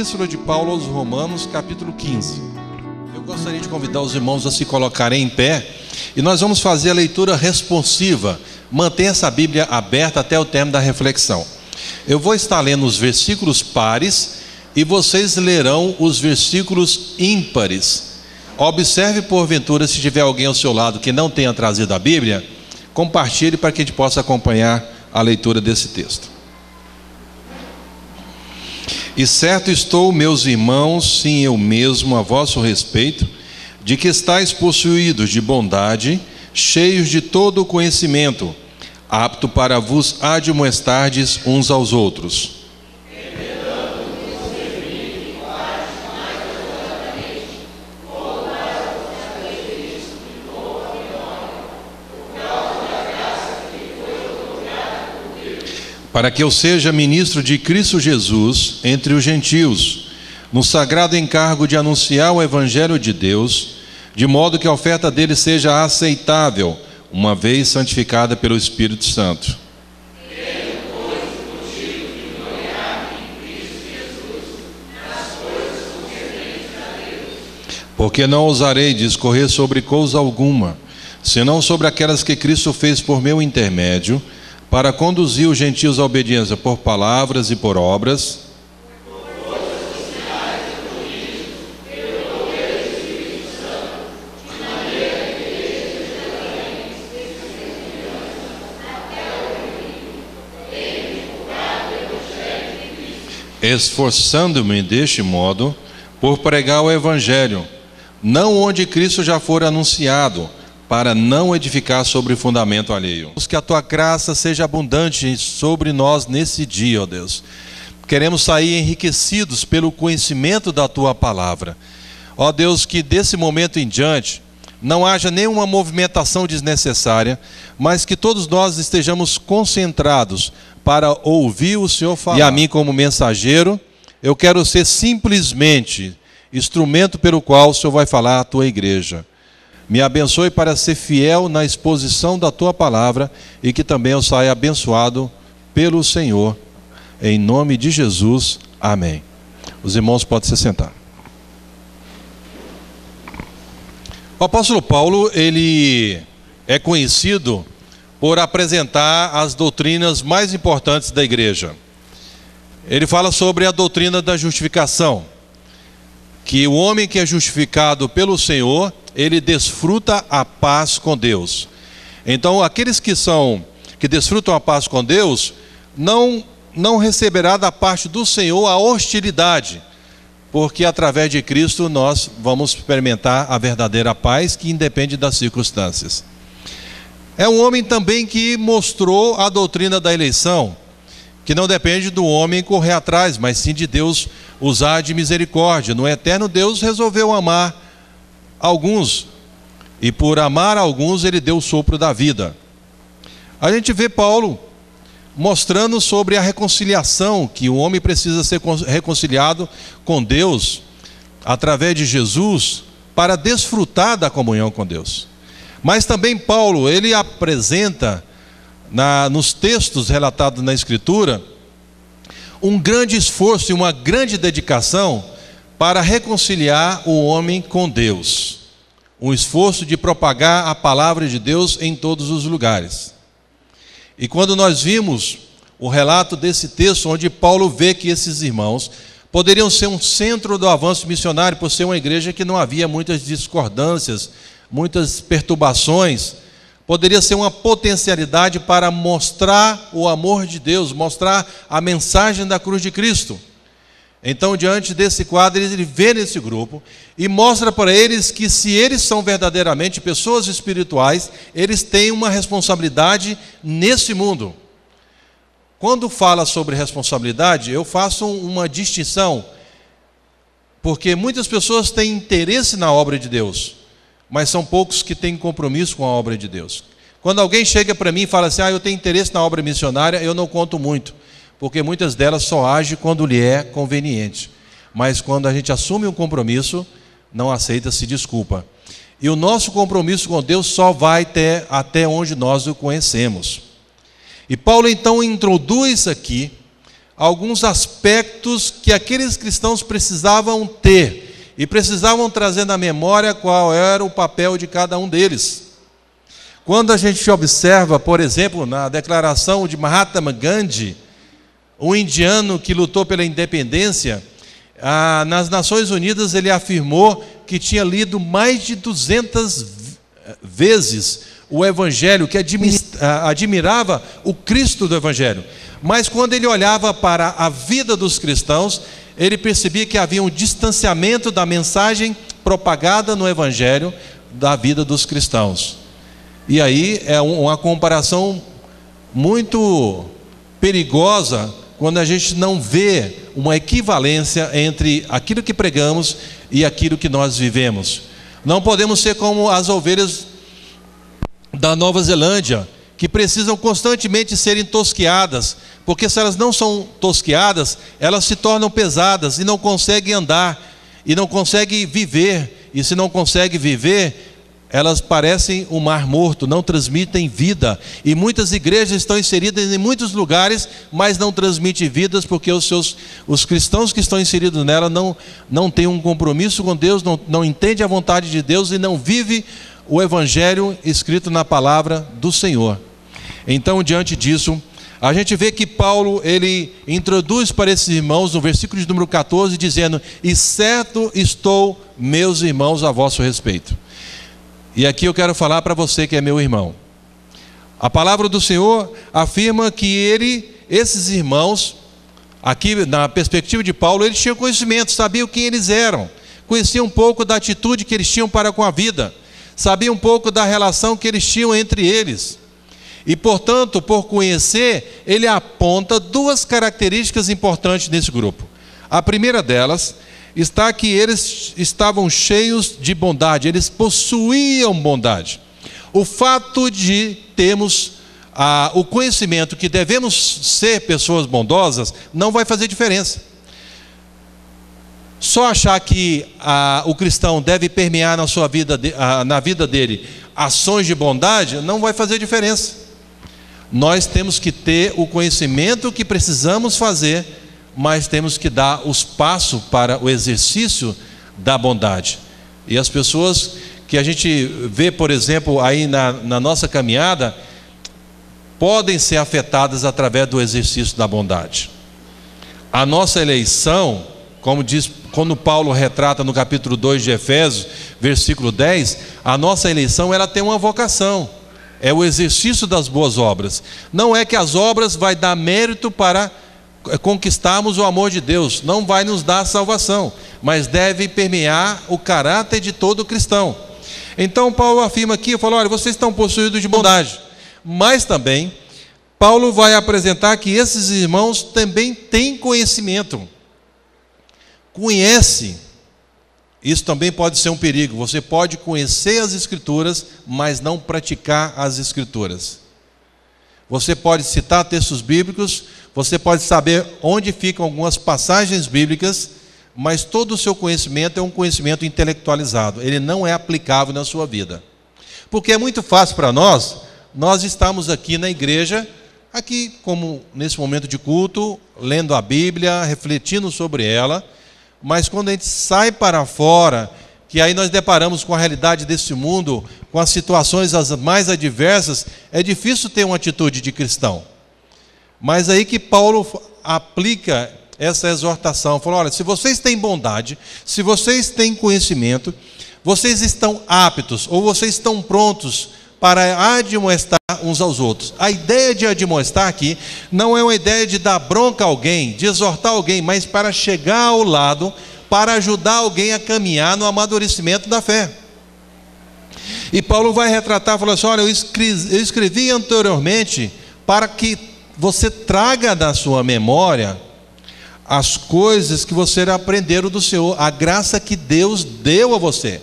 Epístola de Paulo aos Romanos, capítulo 15. Eu gostaria de convidar os irmãos a se colocarem em pé e nós vamos fazer a leitura responsiva. Mantenha essa Bíblia aberta até o término da reflexão. Eu vou estar lendo os versículos pares e vocês lerão os versículos ímpares. Observe porventura se tiver alguém ao seu lado que não tenha trazido a Bíblia, compartilhe para que a gente possa acompanhar a leitura desse texto. E certo estou, meus irmãos, sim eu mesmo, a vosso respeito, de que estáis possuídos de bondade, cheios de todo o conhecimento, apto para vos admoestardes uns aos outros. Para que eu seja ministro de Cristo Jesus entre os gentios, no sagrado encargo de anunciar o Evangelho de Deus, de modo que a oferta dele seja aceitável, uma vez santificada pelo Espírito Santo. Porque não ousarei discorrer sobre coisa alguma, senão sobre aquelas que Cristo fez por meu intermédio, para conduzir os gentios à obediência por palavras e por obras, esforçando-me deste modo por pregar o Evangelho, não onde Cristo já for anunciado, para não edificar sobre fundamento alheio. Que a tua graça seja abundante sobre nós nesse dia, ó Deus. Queremos sair enriquecidos pelo conhecimento da tua palavra. Ó Deus, que desse momento em diante não haja nenhuma movimentação desnecessária, mas que todos nós estejamos concentrados para ouvir o Senhor falar. E a mim, como mensageiro, eu quero ser simplesmente instrumento pelo qual o Senhor vai falar à tua igreja. Me abençoe para ser fiel na exposição da tua palavra e que também eu saia abençoado pelo Senhor. Em nome de Jesus, amém. Os irmãos podem se sentar. O apóstolo Paulo, ele é conhecido por apresentar as doutrinas mais importantes da igreja. Ele fala sobre a doutrina da justificação, que o homem que é justificado pelo Senhor, ele desfruta a paz com Deus. Então, aqueles que desfrutam a paz com Deus, não receberá da parte do Senhor a hostilidade, porque através de Cristo nós vamos experimentar a verdadeira paz que independe das circunstâncias. É um homem também que mostrou a doutrina da eleição, que não depende do homem correr atrás, mas sim de Deus usar de misericórdia. No eterno Deus resolveu amar alguns, e por amar alguns ele deu o sopro da vida. A gente vê Paulo mostrando sobre a reconciliação, que o homem precisa ser reconciliado com Deus através de Jesus para desfrutar da comunhão com Deus. Mas também Paulo, ele apresenta nos textos relatados na Escritura um grande esforço e uma grande dedicação para reconciliar o homem com Deus. Um esforço de propagar a palavra de Deus em todos os lugares. E quando nós vimos o relato desse texto, onde Paulo vê que esses irmãos poderiam ser um centro do avanço missionário, por ser uma igreja que não havia muitas discordâncias, muitas perturbações, poderia ser uma potencialidade para mostrar o amor de Deus, mostrar a mensagem da cruz de Cristo. Então, diante desse quadro, ele vê nesse grupo e mostra para eles que, se eles são verdadeiramente pessoas espirituais, eles têm uma responsabilidade nesse mundo. Quando fala sobre responsabilidade, eu faço uma distinção, porque muitas pessoas têm interesse na obra de Deus, mas são poucos que têm compromisso com a obra de Deus. Quando alguém chega para mim e fala assim, eu tenho interesse na obra missionária, eu não conto muito, porque muitas delas só agem quando lhe é conveniente. Mas quando a gente assume um compromisso, não aceita-se desculpa. E o nosso compromisso com Deus só vai até onde nós o conhecemos. E Paulo então introduz aqui alguns aspectos que aqueles cristãos precisavam ter e precisavam trazer na memória qual era o papel de cada um deles. Quando a gente observa, por exemplo, na declaração de Mahatma Gandhi, um indiano que lutou pela independência, nas Nações Unidas ele afirmou que tinha lido mais de 200 vezes o Evangelho, que admirava o Cristo do Evangelho. Mas quando ele olhava para a vida dos cristãos, ele percebia que havia um distanciamento da mensagem propagada no Evangelho da vida dos cristãos. E aí é uma comparação muito perigosa quando a gente não vê uma equivalência entre aquilo que pregamos e aquilo que nós vivemos. Não podemos ser como as ovelhas da Nova Zelândia, que precisam constantemente serem tosqueadas, porque se elas não são tosqueadas, elas se tornam pesadas e não conseguem andar, e não conseguem viver, e se não conseguem viver, elas parecem um mar morto, não transmitem vida. E muitas igrejas estão inseridas em muitos lugares, mas não transmitem vidas, porque os cristãos que estão inseridos nela não têm um compromisso com Deus, não entendem a vontade de Deus e não vivem o Evangelho escrito na palavra do Senhor. Então, diante disso, a gente vê que Paulo, ele introduz para esses irmãos, no versículo de número 14, dizendo: e certo estou, meus irmãos, a vosso respeito. E aqui eu quero falar para você que é meu irmão. A palavra do Senhor afirma que esses irmãos, aqui na perspectiva de Paulo, eles tinham conhecimento, sabiam quem eles eram, conheciam um pouco da atitude que eles tinham para com a vida, sabiam um pouco da relação que eles tinham entre eles. E, portanto, por conhecer, ele aponta duas características importantes nesse grupo. A primeira delas está que eles estavam cheios de bondade, eles possuíam bondade. O fato de termos o conhecimento que devemos ser pessoas bondosas não vai fazer diferença. Só achar que o cristão deve permear na sua vida, na vida dele, ações de bondade, não vai fazer diferença. Nós temos que ter o conhecimento que precisamos fazer, mas temos que dar os passos para o exercício da bondade. E as pessoas que a gente vê, por exemplo, aí na nossa caminhada, podem ser afetadas através do exercício da bondade. A nossa eleição, como diz, quando Paulo retrata no capítulo 2 de Efésios, versículo 10, a nossa eleição, ela tem uma vocação, é o exercício das boas obras. Não é que as obras vai dar mérito para conquistarmos o amor de Deus, não vai nos dar salvação, mas deve permear o caráter de todo cristão. Então Paulo afirma aqui, fala: olha, vocês estão possuídos de bondade, mas também Paulo vai apresentar que esses irmãos também têm conhecimento. Conhece, isso também pode ser um perigo. Você pode conhecer as Escrituras, mas não praticar as Escrituras. Você pode citar textos bíblicos, você pode saber onde ficam algumas passagens bíblicas, mas todo o seu conhecimento é um conhecimento intelectualizado, ele não é aplicável na sua vida. Porque é muito fácil para nós estamos aqui na igreja, aqui como nesse momento de culto, lendo a Bíblia, refletindo sobre ela, mas quando a gente sai para fora, que aí nós deparamos com a realidade desse mundo, com as situações as mais adversas, é difícil ter uma atitude de cristão. Mas aí que Paulo aplica essa exortação, falou: olha, se vocês têm bondade, se vocês têm conhecimento, vocês estão aptos, ou vocês estão prontos para admoestar uns aos outros. A ideia de admoestar aqui não é uma ideia de dar bronca a alguém, de exortar alguém, mas para chegar ao lado, para ajudar alguém a caminhar no amadurecimento da fé. E Paulo vai retratar, falando assim: olha, eu escrevi anteriormente para que você traga da sua memória as coisas que você aprenderam do Senhor, a graça que Deus deu a você.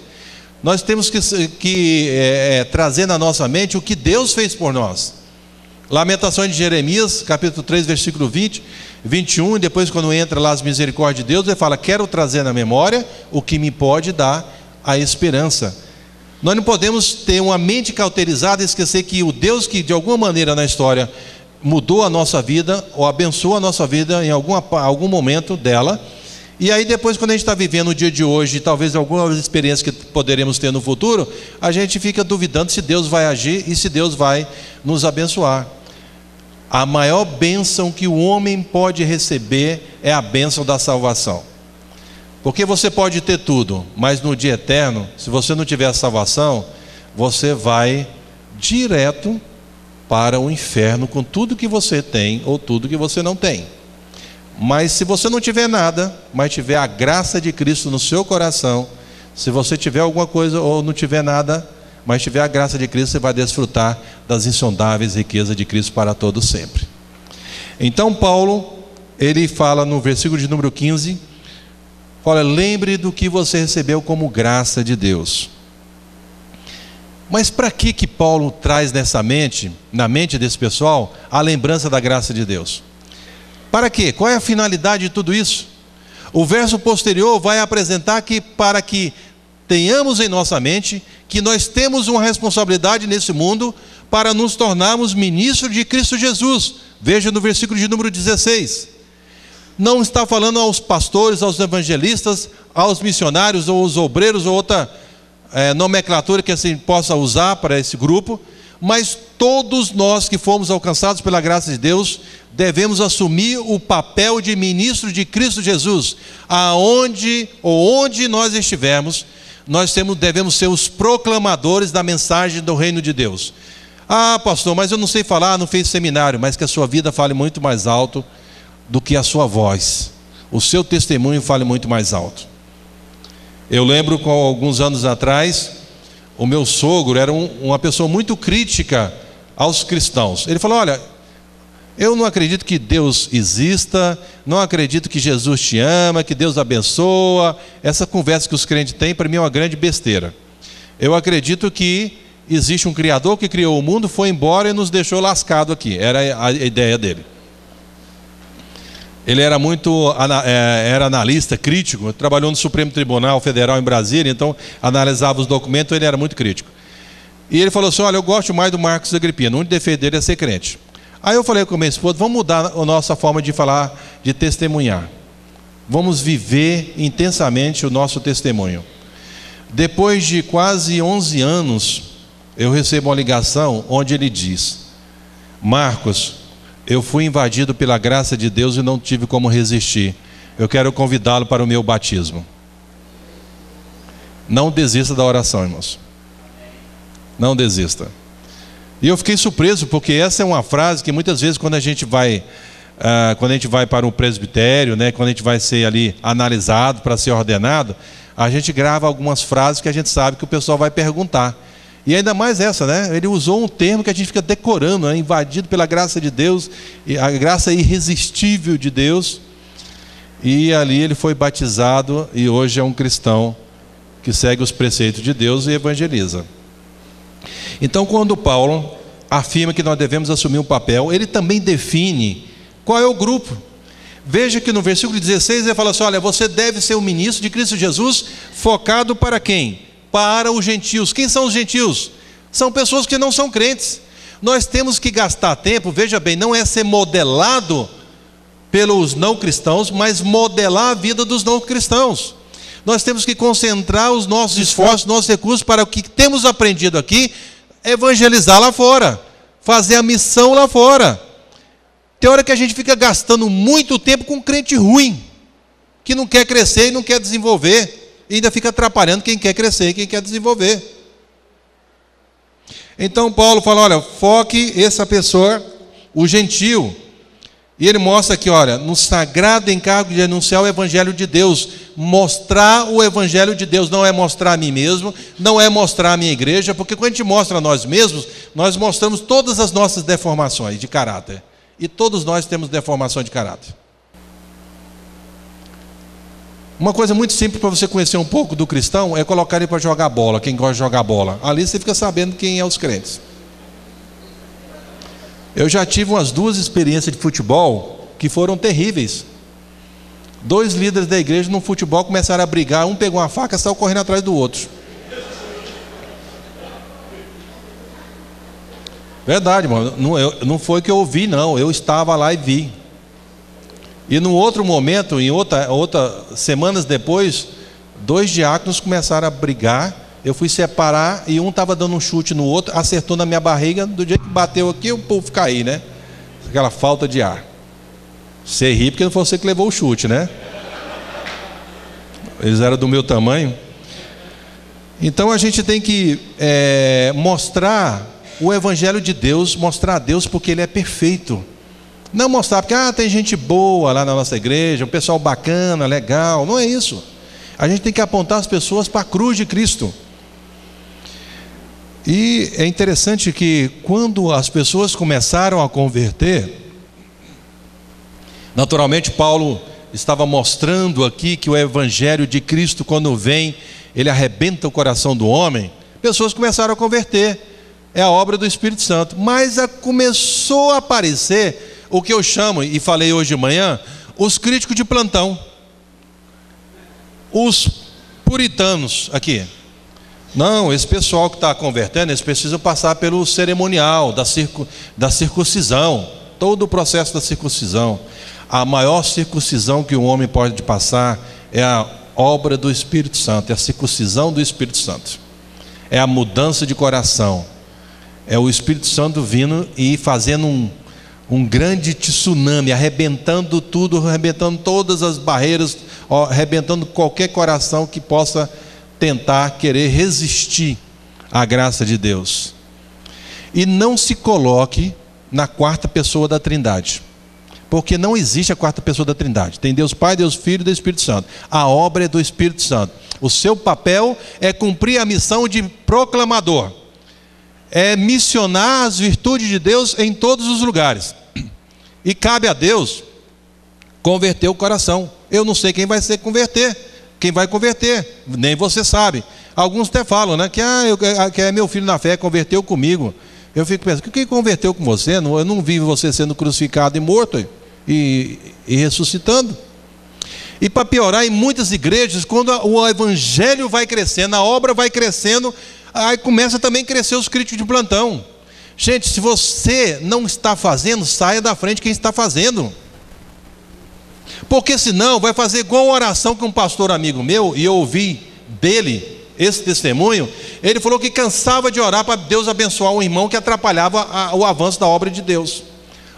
Nós temos que trazer na nossa mente o que Deus fez por nós. Lamentações de Jeremias, capítulo 3, versículo 20, 21, e depois quando entra lá as misericórdias de Deus, ele fala: quero trazer na memória o que me pode dar a esperança. Nós não podemos ter uma mente cauterizada e esquecer que o Deus que de alguma maneira na história mudou a nossa vida ou abençoou a nossa vida em algum momento dela. E aí depois, quando a gente está vivendo o dia de hoje, e talvez algumas experiências que poderemos ter no futuro, a gente fica duvidando se Deus vai agir e se Deus vai nos abençoar. A maior bênção que o homem pode receber é a bênção da salvação. Porque você pode ter tudo, mas no dia eterno, se você não tiver a salvação, você vai direto para o inferno com tudo que você tem ou tudo que você não tem. Mas se você não tiver nada, mas tiver a graça de Cristo no seu coração, se você tiver alguma coisa ou não tiver nada, mas tiver a graça de Cristo, você vai desfrutar das insondáveis riquezas de Cristo para todo sempre. Então Paulo, ele fala no versículo de número 15, fala: lembre do que você recebeu como graça de Deus. Mas para que Paulo traz na mente desse pessoal, a lembrança da graça de Deus? Para quê? Qual é a finalidade de tudo isso? O verso posterior vai apresentar que para que tenhamos em nossa mente que nós temos uma responsabilidade nesse mundo para nos tornarmos ministros de Cristo Jesus. Veja no versículo de número 16. Não está falando aos pastores, aos evangelistas, aos missionários, ou aos obreiros, ou outra nomenclatura que assim possa usar para esse grupo, mas todos nós que fomos alcançados pela graça de Deus, devemos assumir o papel de ministro de Cristo Jesus. Onde nós estivermos, nós devemos ser os proclamadores da mensagem do reino de Deus. Ah, pastor, mas eu não sei falar, não fiz seminário. Mas que a sua vida fale muito mais alto do que a sua voz. O seu testemunho fale muito mais alto. Eu lembro que alguns anos atrás, o meu sogro era uma pessoa muito crítica aos cristãos. Ele falou: olha, eu não acredito que Deus exista, não acredito que Jesus te ama, que Deus abençoa. Essa conversa que os crentes têm, para mim, é uma grande besteira. Eu acredito que existe um Criador que criou o mundo, foi embora e nos deixou lascado aqui. Era a ideia dele. Ele era era analista, crítico, trabalhou no Supremo Tribunal Federal em Brasília, então analisava os documentos, ele era muito crítico. E ele falou assim: olha, eu gosto mais do Marcos Agripino, o único defeito dele é ser crente. Aí eu falei com a minha esposa: vamos mudar a nossa forma de falar, de testemunhar. Vamos viver intensamente o nosso testemunho. Depois de quase 11 anos, eu recebo uma ligação onde ele diz: Marcos, eu fui invadido pela graça de Deus e não tive como resistir. Eu quero convidá-lo para o meu batismo. Não desista da oração, irmãos. Não desista. E eu fiquei surpreso, porque essa é uma frase que muitas vezes quando a gente vai para um presbitério, né, quando a gente vai ser ali analisado para ser ordenado, a gente grava algumas frases que a gente sabe que o pessoal vai perguntar. E ainda mais essa, né? Ele usou um termo que a gente fica decorando, né? Invadido pela graça de Deus, a graça irresistível de Deus. E ali ele foi batizado e hoje é um cristão que segue os preceitos de Deus e evangeliza. Então, quando Paulo afirma que nós devemos assumir um papel, ele também define qual é o grupo. Veja que no versículo 16 ele fala assim: olha, você deve ser um ministro de Cristo Jesus, focado para quem? Para os gentios. Quem são os gentios? São pessoas que não são crentes. Nós temos que gastar tempo, veja bem, não é ser modelado pelos não cristãos, mas modelar a vida dos não cristãos. Nós temos que concentrar os nossos esforços, nossos recursos para o que temos aprendido aqui, evangelizar lá fora, fazer a missão lá fora. Tem hora que a gente fica gastando muito tempo com um crente ruim, que não quer crescer e não quer desenvolver, e ainda fica atrapalhando quem quer crescer e quem quer desenvolver. Então Paulo fala: olha, foque essa pessoa, o gentio. E ele mostra aqui, olha, no sagrado encargo de anunciar o evangelho de Deus. Mostrar o evangelho de Deus não é mostrar a mim mesmo, não é mostrar a minha igreja, porque quando a gente mostra a nós mesmos, nós mostramos todas as nossas deformações de caráter. E todos nós temos deformação de caráter. Uma coisa muito simples para você conhecer um pouco do cristão é colocar ele para jogar bola, quem gosta de jogar bola. Ali você fica sabendo quem é os crentes. Eu já tive umas 2 experiências de futebol que foram terríveis. 2 líderes da igreja no futebol começaram a brigar, um pegou uma faca e saiu correndo atrás do outro. Verdade, irmão. Não foi que eu ouvi, não. Eu estava lá e vi. E no outro momento, em semanas depois, 2 diáconos começaram a brigar. Eu fui separar e um estava dando um chute no outro, acertou na minha barriga. Do jeito que bateu aqui, o povo caiu, né? Aquela falta de ar. Você ri porque não foi você que levou o chute, né? Eles eram do meu tamanho. Então a gente tem que mostrar o Evangelho de Deus, mostrar a Deus porque Ele é perfeito. Não mostrar porque tem gente boa lá na nossa igreja, um pessoal bacana, legal. Não é isso. A gente tem que apontar as pessoas para a cruz de Cristo. E é interessante que quando as pessoas começaram a converter, naturalmente Paulo estava mostrando aqui que o Evangelho de Cristo, quando vem, ele arrebenta o coração do homem. Pessoas começaram a converter. É a obra do Espírito Santo. Mas começou a aparecer o que eu chamo, e falei hoje de manhã, os críticos de plantão. Os puritanos aqui. Não, esse pessoal que está convertendo, eles precisam passar pelo cerimonial da circuncisão. Todo o processo da circuncisão. A maior circuncisão que um homem pode passar é a obra do Espírito Santo, é a circuncisão do Espírito Santo. É a mudança de coração. É o Espírito Santo vindo e fazendo um grande tsunami, arrebentando tudo, arrebentando todas as barreiras, arrebentando qualquer coração que possa tentar querer resistir à graça de Deus. E não se coloque na quarta pessoa da Trindade, porque não existe a quarta pessoa da Trindade. Tem Deus Pai, Deus Filho e Deus Espírito Santo. A obra é do Espírito Santo. O seu papel é cumprir a missão de proclamador, é missionar as virtudes de Deus em todos os lugares. E cabe a Deus converter o coração. Eu não sei quem vai quem vai converter, nem você sabe. Alguns até falam, né, que é meu filho na fé, converteu comigo. Eu fico pensando, quem converteu com você? Eu não vi você sendo crucificado e morto e ressuscitando. E para piorar, em muitas igrejas, quando o evangelho vai crescendo, a obra vai crescendo, aí começa também a crescer os críticos de plantão. Gente, se você não está fazendo, saia da frente quem está fazendo. Porque senão vai fazer igual a oração que um pastor amigo meu, e eu ouvi dele esse testemunho. Ele falou que cansava de orar para Deus abençoar um irmão que atrapalhava o avanço da obra de Deus.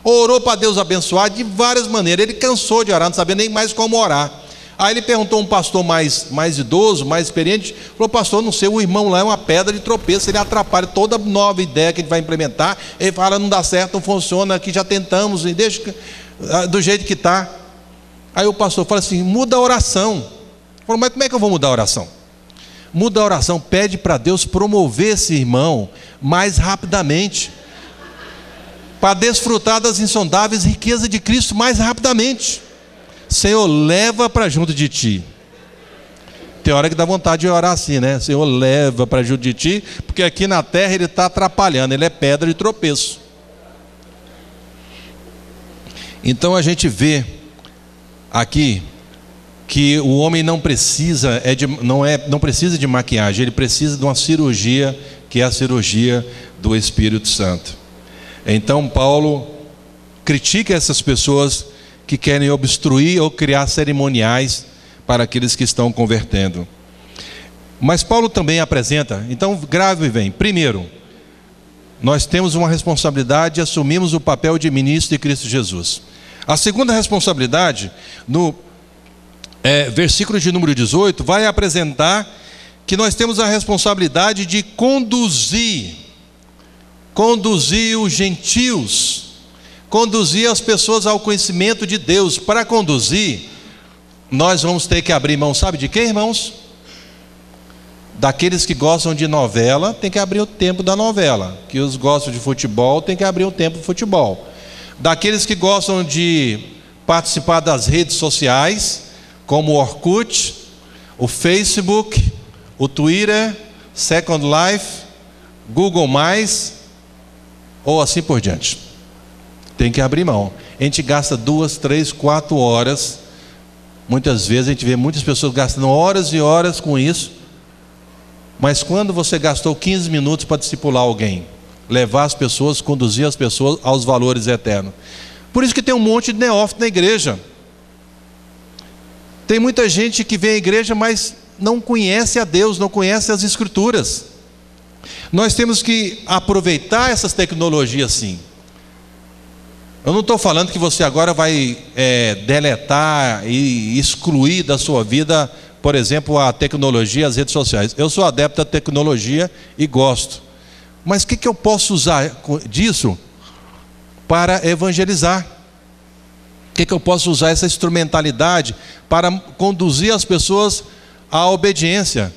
Orou para Deus abençoar de várias maneiras. Ele cansou de orar, não sabia nem mais como orar. Aí ele perguntou a um pastor mais idoso, mais experiente, falou: pastor, não sei, o irmão lá é uma pedra de tropeço, ele atrapalha toda nova ideia que ele vai implementar. Ele fala: não dá certo, não funciona, aqui já tentamos, e deixa do jeito que está. Aí o pastor fala assim: muda a oração. Falou: mas como é que eu vou mudar a oração? Muda a oração, pede para Deus promover esse irmão mais rapidamente, para desfrutar das insondáveis riquezas de Cristo mais rapidamente. Senhor, leva para junto de ti. Tem hora que dá vontade de orar assim, né? Senhor, leva para junto de ti, porque aqui na terra ele está atrapalhando, ele é pedra de tropeço. Então a gente vê aqui que o homem não precisa de maquiagem, ele precisa de uma cirurgia, que é a cirurgia do Espírito Santo. Então Paulo critica essas pessoas que querem obstruir ou criar cerimoniais para aqueles que estão convertendo. Mas Paulo também apresenta, então grave bem. Primeiro, nós temos uma responsabilidade e assumimos o papel de ministro de Cristo Jesus. A segunda responsabilidade, no versículo de número 18, vai apresentar que nós temos a responsabilidade de conduzir os gentios, conduzir as pessoas ao conhecimento de Deus. Para conduzir, nós vamos ter que abrir mão, sabe de quem, irmãos? Daqueles que gostam de novela, tem que abrir o tempo da novela. Que os gostam de futebol, tem que abrir o tempo do futebol. Daqueles que gostam de participar das redes sociais, como o Orkut, o Facebook, o Twitter, Second Life, Google+, ou assim por diante. Tem que abrir mão. A gente gasta 2, 3, 4 horas. Muitas vezes a gente vê muitas pessoas gastando horas e horas com isso. Mas quando você gastou 15 minutos para discipular alguém, levar as pessoas, conduzir as pessoas aos valores eternos. Por isso que tem um monte de neófito na igreja. Tem muita gente que vem à igreja, mas não conhece a Deus, não conhece as Escrituras. Nós temos que aproveitar essas tecnologias, sim. Eu não estou falando que você agora vai deletar e excluir da sua vida, por exemplo, a tecnologia, as redes sociais. Eu sou adepto da tecnologia e gosto. Mas o que eu posso usar disso para evangelizar? O que eu posso usar essa instrumentalidade para conduzir as pessoas à obediência?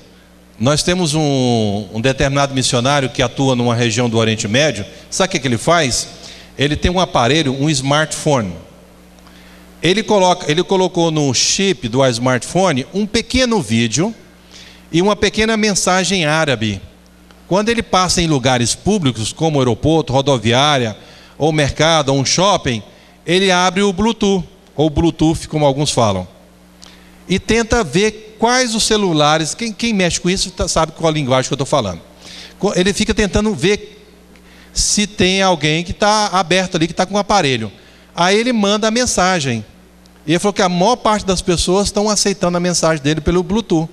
Nós temos um determinado missionário que atua numa região do Oriente Médio. Sabe o que ele faz? Ele tem um aparelho, um smartphone. Ele colocou no chip do smartphone um pequeno vídeo e uma pequena mensagem árabe. Quando ele passa em lugares públicos, como aeroporto, rodoviária, ou mercado, ou um shopping, ele abre o Bluetooth, ou Bluetooth, como alguns falam, e tenta ver quais os celulares, quem mexe com isso sabe qual a linguagem que eu estou falando. Ele fica tentando ver se tem alguém que está aberto ali, que está com um aparelho. Aí ele manda a mensagem. E ele falou que a maior parte das pessoas estão aceitando a mensagem dele pelo Bluetooth.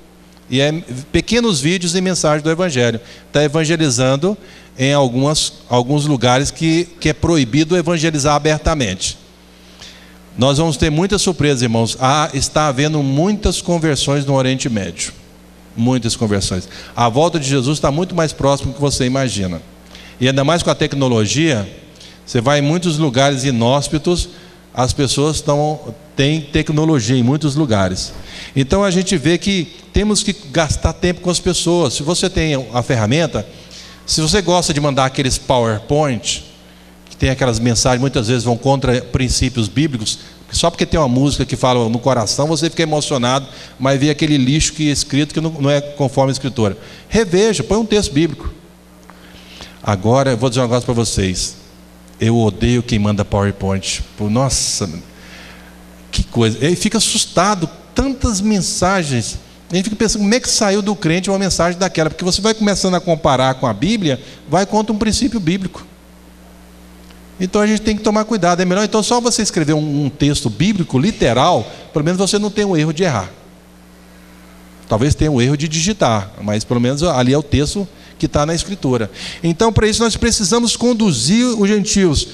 E é pequenos vídeos e mensagens do Evangelho. Está evangelizando em alguns lugares que é proibido evangelizar abertamente. Nós vamos ter muitas surpresas, irmãos. Está havendo muitas conversões no Oriente Médio. Muitas conversões. A volta de Jesus está muito mais próximo do que você imagina. E ainda mais com a tecnologia, você vai em muitos lugares inóspitos, as pessoas têm tecnologia em muitos lugares. Então a gente vê que temos que gastar tempo com as pessoas. Se você tem a ferramenta, se você gosta de mandar aqueles PowerPoint, que tem aquelas mensagens, muitas vezes vão contra princípios bíblicos, só porque tem uma música que fala no coração, você fica emocionado, mas vê aquele lixo que é escrito que não é conforme a Escritura. Reveja, põe um texto bíblico. Agora, eu vou dizer um negócio para vocês. Eu odeio quem manda PowerPoint. Nossa, que coisa. Ele fica assustado, tantas mensagens. Ele fica pensando, como é que saiu do crente uma mensagem daquela? Porque você vai começando a comparar com a Bíblia, vai contra um princípio bíblico. Então a gente tem que tomar cuidado. É melhor então só você escrever um texto bíblico, literal, pelo menos você não tem o erro de errar. Talvez tenha o erro de digitar, mas pelo menos ali é o texto que está na Escritura. Então, para isso, nós precisamos conduzir os gentios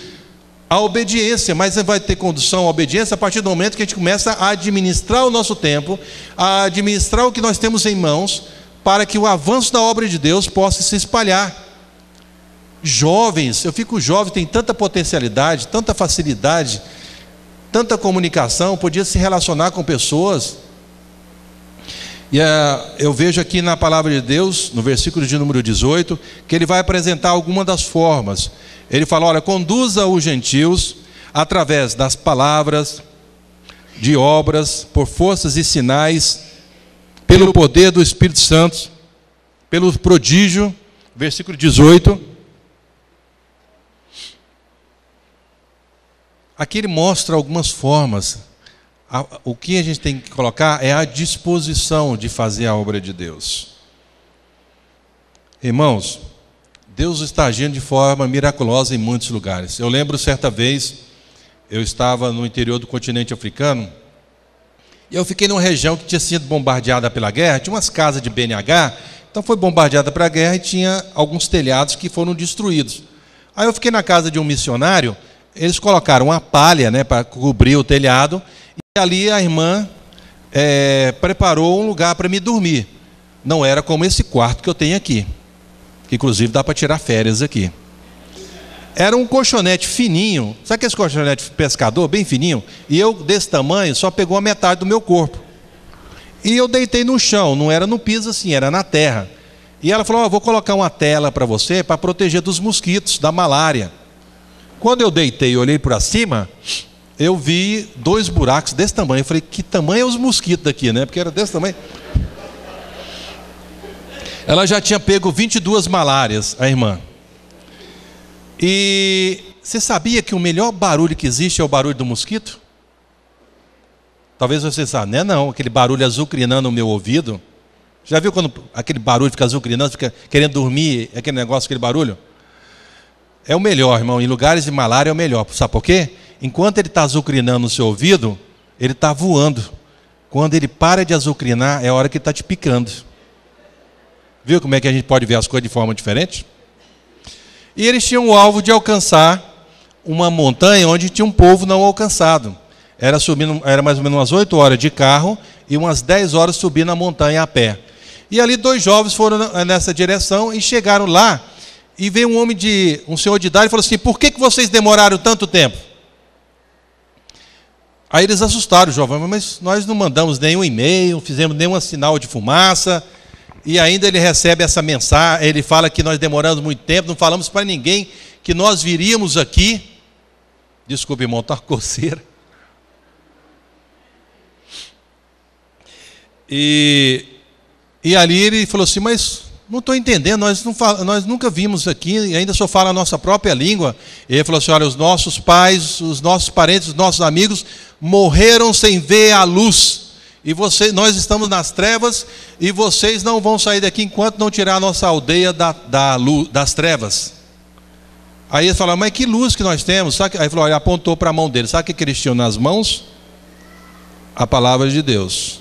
à obediência, mas vai ter condução à obediência a partir do momento que a gente começa a administrar o nosso tempo, a administrar o que nós temos em mãos, para que o avanço da obra de Deus possa se espalhar. Jovens, eu fico jovem, tem tanta potencialidade, tanta facilidade, tanta comunicação, podia se relacionar com pessoas. E eu vejo aqui na palavra de Deus, no versículo de número 18, que ele vai apresentar algumas das formas. Ele fala, olha, conduza os gentios através das palavras, de obras, por forças e sinais, pelo poder do Espírito Santo, pelo prodígio, versículo 18. Aqui ele mostra algumas formas. O que a gente tem que colocar é a disposição de fazer a obra de Deus. Irmãos, Deus está agindo de forma miraculosa em muitos lugares. Eu lembro certa vez, eu estava no interior do continente africano, e eu fiquei numa região que tinha sido bombardeada pela guerra, tinha umas casas de BNH, então foi bombardeada pela guerra e tinha alguns telhados que foram destruídos. Aí eu fiquei na casa de um missionário, eles colocaram uma palha, para cobrir o telhado, e ali a irmã preparou um lugar para me dormir. Não era como esse quarto que eu tenho aqui, que inclusive dá para tirar férias aqui. Era um colchonete fininho, sabe aquele colchonete pescador, bem fininho? E eu, desse tamanho, só pegou a metade do meu corpo. E eu deitei no chão, não era no piso assim, era na terra. E ela falou, vou colocar uma tela para você, para proteger dos mosquitos, da malária. Quando eu deitei e olhei para cima, eu vi 2 buracos desse tamanho. Eu falei, que tamanho é os mosquitos daqui, né? Porque era desse tamanho. Ela já tinha pego 22 malárias, a irmã. E você sabia que o melhor barulho que existe é o barulho do mosquito? Talvez você saiba, não, aquele barulho azucrinando no meu ouvido. Já viu quando aquele barulho fica azucrinando, fica querendo dormir, aquele negócio, aquele barulho? é o melhor, irmão. Em lugares de malária é o melhor. Sabe por quê? Enquanto ele está azucrinando no seu ouvido, ele está voando. Quando ele para de azucrinar, é a hora que ele está te picando. Viu como é que a gente pode ver as coisas de forma diferente? E eles tinham o alvo de alcançar uma montanha onde tinha um povo não alcançado. Era mais ou menos umas 8 horas de carro e umas 10 horas subindo a montanha a pé. E ali 2 jovens foram nessa direção e chegaram lá. E veio um senhor de idade e falou assim: por que vocês demoraram tanto tempo? Aí eles assustaram o jovem: mas nós não mandamos nenhum e-mail, fizemos nenhum sinal de fumaça. E ainda ele recebe essa mensagem, ele fala que nós demoramos muito tempo, não falamos para ninguém que nós viríamos aqui. Desculpe, irmão, está uma coceira. E ali ele falou assim: mas não estou entendendo, nós nunca vimos aqui, e ainda só fala a nossa própria língua. E ele falou assim: olha, os nossos pais, os nossos parentes, os nossos amigos morreram sem ver a luz. E nós estamos nas trevas, e vocês não vão sair daqui enquanto não tirar a nossa aldeia das trevas. Aí ele falou: mas que luz que nós temos? Aí ele falou, olha, apontou para a mão dele. Sabe o que eles tinham nas mãos? A palavra de Deus.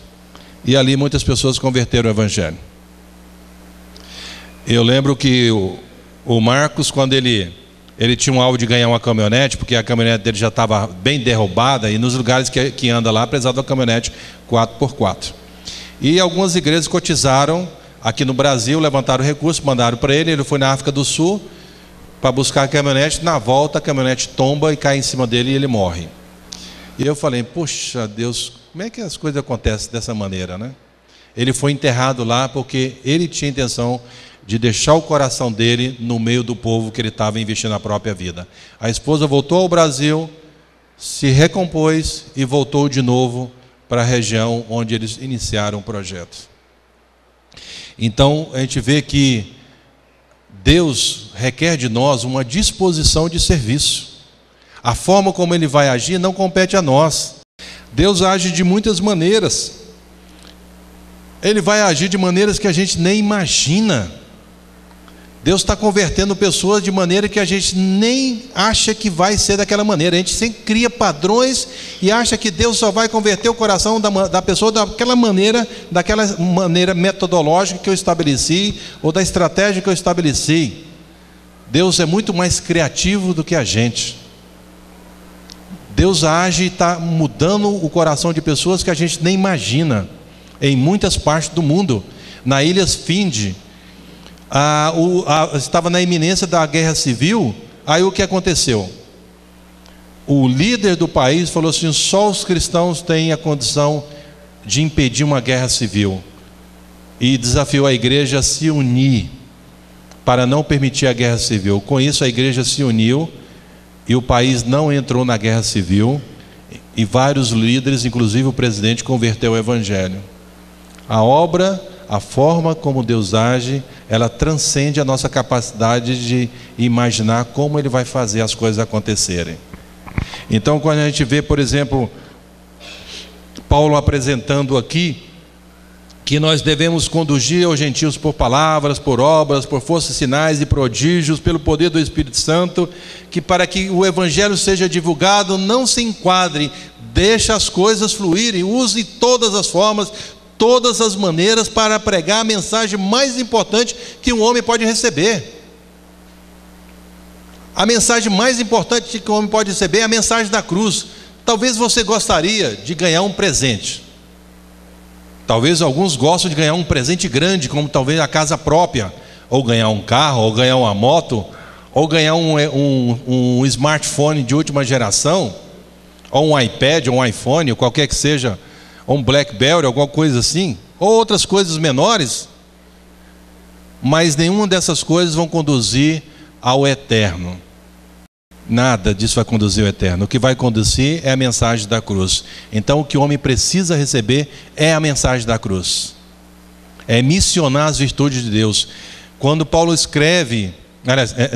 E ali muitas pessoas converteram o evangelho. Eu lembro que o Marcos, quando ele tinha um alvo de ganhar uma caminhonete, porque a caminhonete dele já estava bem derrubada, e nos lugares que anda lá, precisava de uma caminhonete 4x4. E algumas igrejas cotizaram aqui no Brasil, levantaram recursos, mandaram para ele foi na África do Sul para buscar a caminhonete. Na volta a caminhonete tomba e cai em cima dele e ele morre. E eu falei: poxa Deus, como é que as coisas acontecem dessa maneira, né? Ele foi enterrado lá porque ele tinha intenção de deixar o coração dele no meio do povo que ele estava investindo na própria vida. A esposa voltou ao Brasil, se recompôs e voltou de novo para a região onde eles iniciaram o projeto. Então a gente vê que Deus requer de nós uma disposição de serviço. A forma como Ele vai agir não compete a nós. Deus age de muitas maneiras. Ele vai agir de maneiras que a gente nem imagina. Deus está convertendo pessoas de maneira que a gente nem acha que vai ser daquela maneira. A gente sempre cria padrões e acha que Deus só vai converter o coração da pessoa daquela maneira metodológica que eu estabeleci, ou da estratégia que eu estabeleci. Deus é muito mais criativo do que a gente. Deus age e está mudando o coração de pessoas que a gente nem imagina, em muitas partes do mundo. Na Ilha Fiji, estava na iminência da guerra civil. Aí o que aconteceu? O líder do país falou assim: só os cristãos têm a condição de impedir uma guerra civil, e desafiou a igreja a se unir para não permitir a guerra civil. Com isso a igreja se uniu e o país não entrou na guerra civil, e vários líderes, inclusive o presidente, converteu o evangelho. A forma como Deus age, ela transcende a nossa capacidade de imaginar como Ele vai fazer as coisas acontecerem. Então, quando a gente vê, por exemplo, Paulo apresentando aqui que nós devemos conduzir aos gentios por palavras, por obras, por forças, sinais e prodígios, pelo poder do Espírito Santo, que para que o evangelho seja divulgado, não se enquadre, deixe as coisas fluírem, use todas as formas, todas as maneiras para pregar a mensagem mais importante que um homem pode receber. A mensagem mais importante que um homem pode receber é a mensagem da cruz. Talvez você gostaria de ganhar um presente. Talvez alguns gostam de ganhar um presente grande, como talvez a casa própria, ou ganhar um carro, ou ganhar uma moto, ou ganhar um smartphone de última geração, ou um iPad, ou um iPhone, ou qualquer que seja, ou um BlackBerry, alguma coisa assim, ou outras coisas menores. Mas nenhuma dessas coisas vão conduzir ao eterno. Nada disso vai conduzir ao eterno. O que vai conduzir é a mensagem da cruz. Então o que o homem precisa receber é a mensagem da cruz. É missionar as virtudes de Deus. Quando Paulo escreve,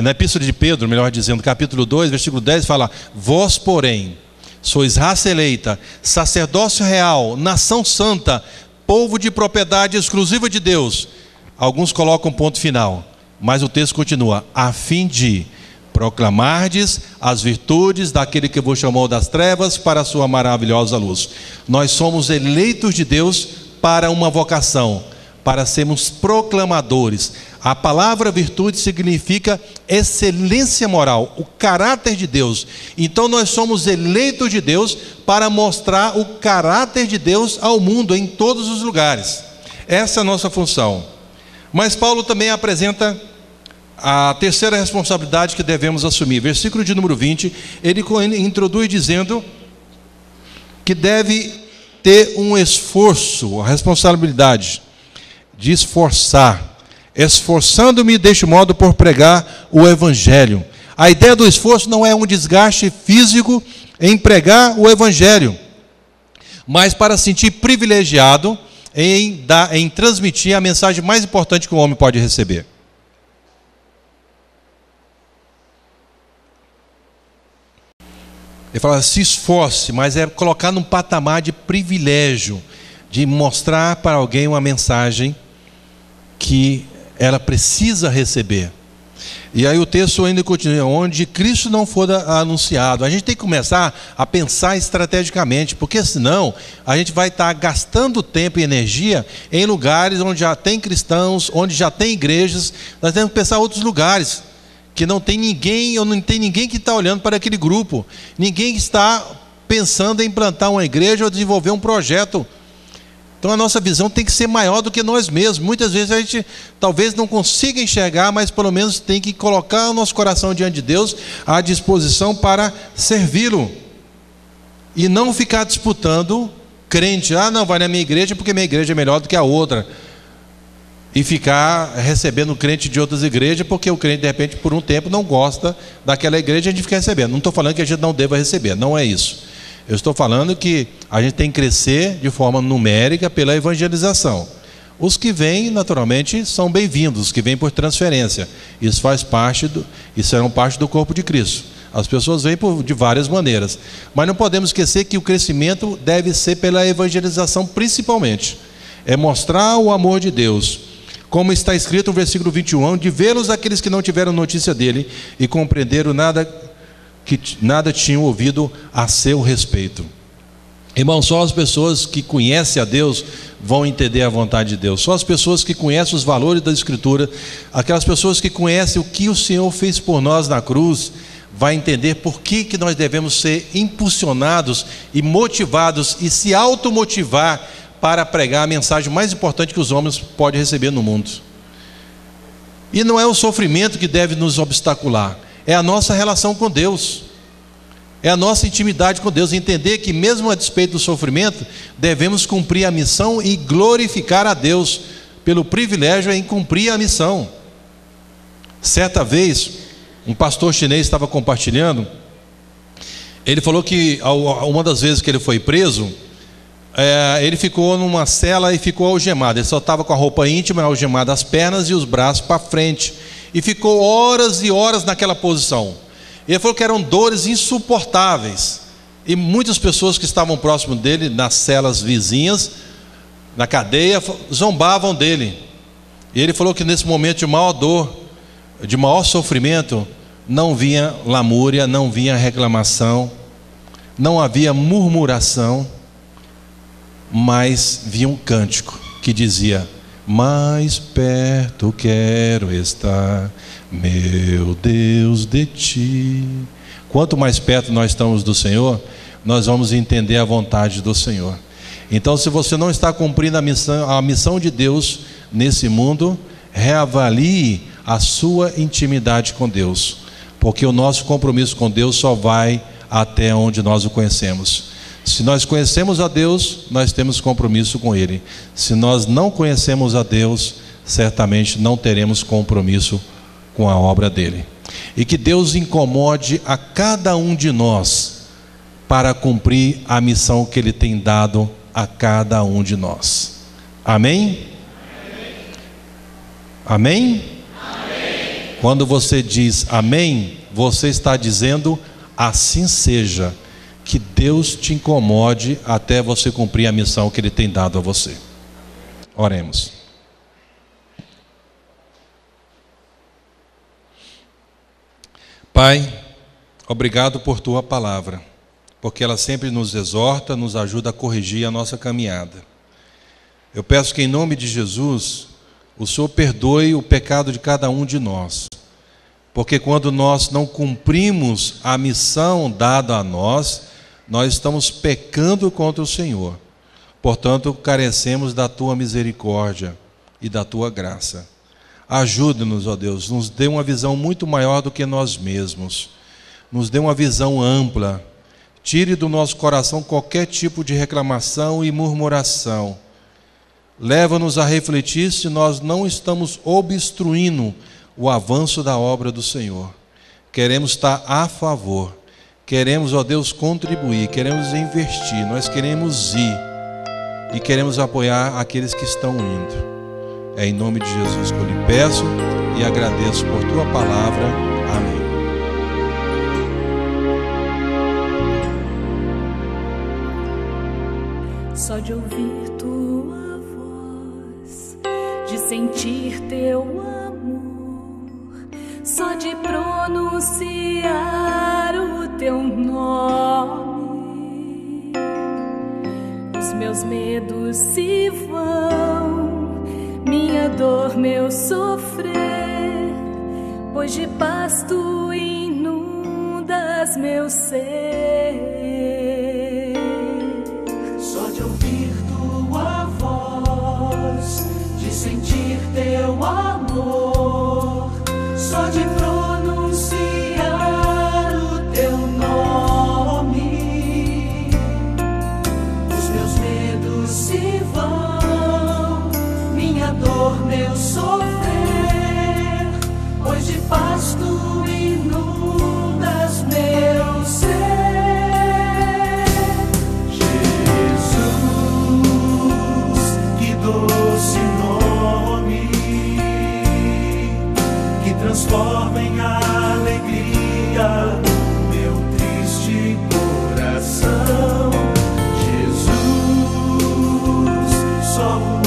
na Epístola de Pedro, melhor dizendo, capítulo 2, versículo 10, fala: vós, porém, sois raça eleita, sacerdócio real, nação santa, povo de propriedade exclusiva de Deus. Alguns colocam ponto final, mas o texto continua: a fim de proclamardes as virtudes daquele que vos chamou das trevas para a sua maravilhosa luz. Nós somos eleitos de Deus para uma vocação, para sermos proclamadores. A palavra virtude significa excelência moral, o caráter de Deus. Então nós somos eleitos de Deus para mostrar o caráter de Deus ao mundo, em todos os lugares. Essa é a nossa função. Mas Paulo também apresenta a terceira responsabilidade que devemos assumir. Versículo de número 20, ele introduz dizendo que deve ter um esforço, a responsabilidade de esforçar, esforçando-me deste modo por pregar o Evangelho. A ideia do esforço não é um desgaste físico em pregar o Evangelho, mas para sentir privilegiado em transmitir a mensagem mais importante que o homem pode receber. Ele fala, se esforce, mas é colocar num patamar de privilégio, de mostrar para alguém uma mensagem que ela precisa receber. E aí o texto ainda continua, onde Cristo não for anunciado. A gente tem que começar a pensar estrategicamente, porque senão a gente vai estar gastando tempo e energia em lugares onde já tem cristãos, onde já tem igrejas. Nós temos que pensar em outros lugares que não tem ninguém, ou não tem ninguém que está olhando para aquele grupo, ninguém que está pensando em implantar uma igreja ou desenvolver um projeto. Então a nossa visão tem que ser maior do que nós mesmos. Muitas vezes a gente talvez não consiga enxergar, mas pelo menos tem que colocar o nosso coração diante de Deus à disposição para servi-lo. E não ficar disputando crente. Ah, não, vai na minha igreja porque minha igreja é melhor do que a outra. E ficar recebendo crente de outras igrejas, porque o crente de repente por um tempo não gosta daquela igreja, a gente fica recebendo. Não estou falando que a gente não deva receber, não é isso. Eu estou falando que a gente tem que crescer de forma numérica pela evangelização. Os que vêm, naturalmente, são bem-vindos, os que vêm por transferência. Isso faz parte e serão parte do corpo de Cristo. As pessoas vêm de várias maneiras. Mas não podemos esquecer que o crescimento deve ser pela evangelização principalmente. É mostrar o amor de Deus. Como está escrito no versículo 21, de vê-los aqueles que não tiveram notícia dele e compreenderam que nada tinham ouvido a seu respeito. Irmão, só as pessoas que conhecem a Deus vão entender a vontade de Deus. Só as pessoas que conhecem os valores da Escritura, aquelas pessoas que conhecem o que o Senhor fez por nós na cruz, vai entender por que nós devemos ser impulsionados e motivados e se automotivar para pregar a mensagem mais importante que os homens podem receber no mundo. E não é o sofrimento que deve nos obstacular, é a nossa relação com Deus, é a nossa intimidade com Deus, entender que mesmo a despeito do sofrimento, devemos cumprir a missão e glorificar a Deus, pelo privilégio em cumprir a missão. Certa vez, um pastor chinês estava compartilhando, ele falou que uma das vezes que ele foi preso, ele ficou numa cela e ficou algemado. Ele só estava com a roupa íntima, algemada as pernas e os braços para frente, e ficou horas e horas naquela posição. Ele falou que eram dores insuportáveis, e muitas pessoas que estavam próximo dele, nas celas vizinhas, na cadeia, zombavam dele. E ele falou que nesse momento de maior dor, de maior sofrimento, não vinha lamúria, não vinha reclamação, não havia murmuração, mas vinha um cântico que dizia: mais perto quero estar, meu Deus, de ti. Quanto mais perto nós estamos do Senhor, nós vamos entender a vontade do Senhor. Então, se você não está cumprindo a missão de Deus nesse mundo, reavalie a sua intimidade com Deus, porque o nosso compromisso com Deus só vai até onde nós o conhecemos. Se nós conhecemos a Deus, nós temos compromisso com Ele. Se nós não conhecemos a Deus, certamente não teremos compromisso com a obra dEle. E que Deus incomode a cada um de nós para cumprir a missão que Ele tem dado a cada um de nós. Amém? Amém? Amém? Quando você diz amém, você está dizendo assim seja. Que Deus te incomode até você cumprir a missão que Ele tem dado a você. Oremos. Pai, obrigado por tua palavra, porque ela sempre nos exorta, nos ajuda a corrigir a nossa caminhada. Eu peço que, em nome de Jesus, o Senhor perdoe o pecado de cada um de nós, porque quando nós não cumprimos a missão dada a nós, nós estamos pecando contra o Senhor. Portanto, carecemos da tua misericórdia e da tua graça. Ajuda-nos, ó Deus, nos dê uma visão muito maior do que nós mesmos. Nos dê uma visão ampla. Tire do nosso coração qualquer tipo de reclamação e murmuração. Leva-nos a refletir se nós não estamos obstruindo o avanço da obra do Senhor. Queremos estar a favor. Queremos, ó Deus, contribuir. Queremos investir. Nós queremos ir. E queremos apoiar aqueles que estão indo. É em nome de Jesus que eu lhe peço e agradeço por tua palavra. Amém. Só de ouvir tua voz, de sentir teu amor, só de pronunciar o teu nome, os meus medos se vão, minha dor, meu sofrer, pois de paz tu inundas meu ser. Só de ouvir tua voz, de sentir teu amor, só de pronunciar o teu nome, os meus medos se vão, minha dor, meu sofrer, pois de paz tu inundas meu ser. Jesus, que doce nome, que transforma em alegria meu triste coração. Jesus, só o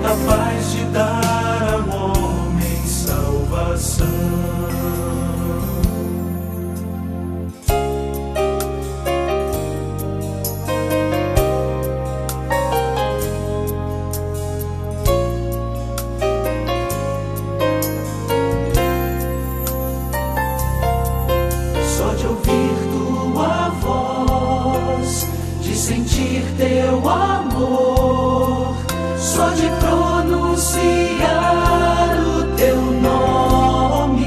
capaz de dar ao homem salvação. Só de ouvir tua voz, de sentir teu amor, só de pronunciar o teu nome,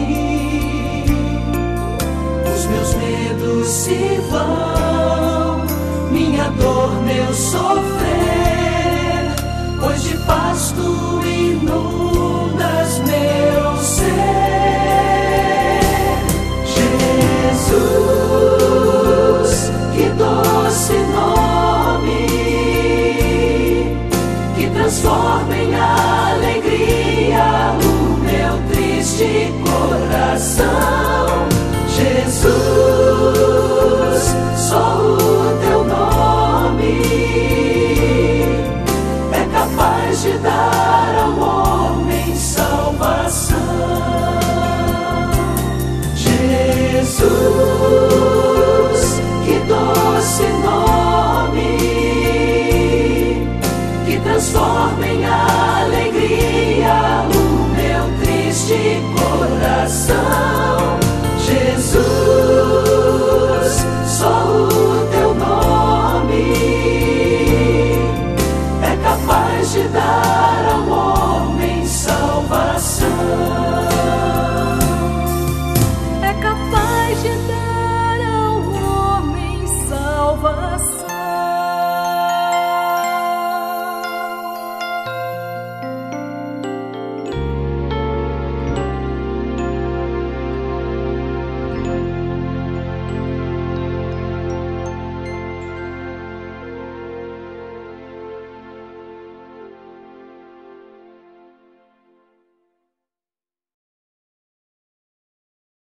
os meus medos se vão, minha dor, meu sofrer, pois de paz tu inundas meu ser. Jesus, que doce nome, transforma em alegria o meu triste coração. Jesus, só o teu nome é capaz de dar ao homem salvação. Jesus,